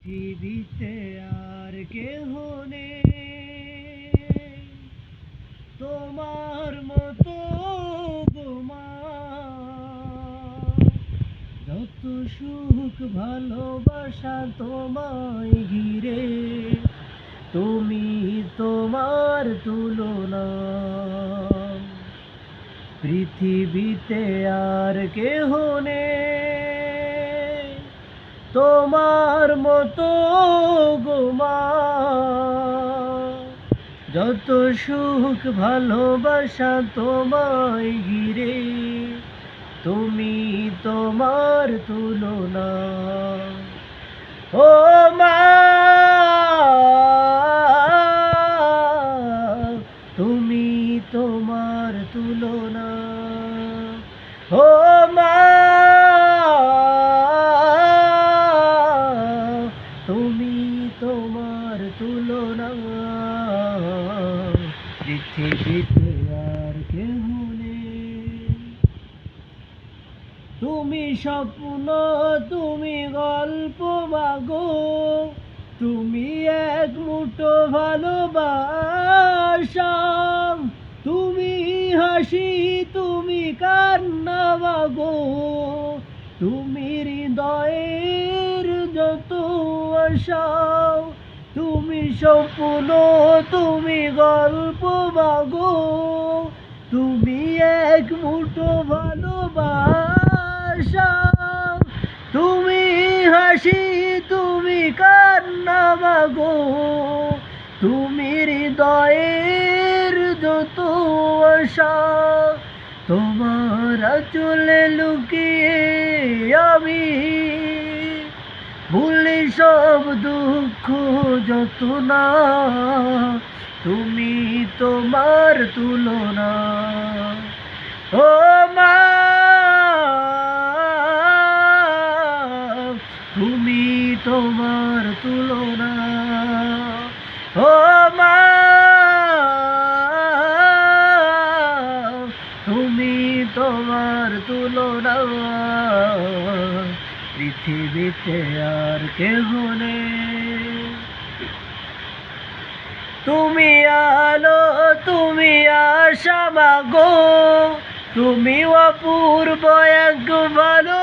পৃথিবীতে আর কেহ নেই তোমার মতো গো মা। যত সুখ ভালোবাসা তোমায় ঘিরে, তুমি তোমার তুলনা পৃথিবীতে আর কেহ নেই তোমার মতো গো মা। যত সুখ ভালোবাসা তোমায় ঘিরে, তুমি তোমার তুলনা। ও মা, তুমি তোমার তুলনা। ও মা, তুমি তোমার তুলনা। পৃথিবীতে আর কেহ নেই। তুমি স্বপ্ন, তুমি গল্প মাগো, তুমি এক মুঠো ভালোবাসা। তুমি হাসি, তুমি কান্না মাগো, তুমি হৃদয়ের যত আশা। তুমি স্বপ্ন, তুমি গল্প মাগো, তুমি এক মুঠো ভালোবাসা। তুমি হাসি, তুমি কান্না মাগো, তুমি হৃদয়ের যত আশা। তোমার আঁচলে লুকিয়ে আমি ভুলি সব দুঃখ যন্ত্রণা। তুমি তোমার তুলনা। ও মা, তুমি তোমার তুলনা। ও মা, তুমি তোমার তুলনা। পৃথিবীতে আর কেহ নেই। তুমি আলো, তুমি আশা মাগো, তুমি অপূর্ব এক ভালো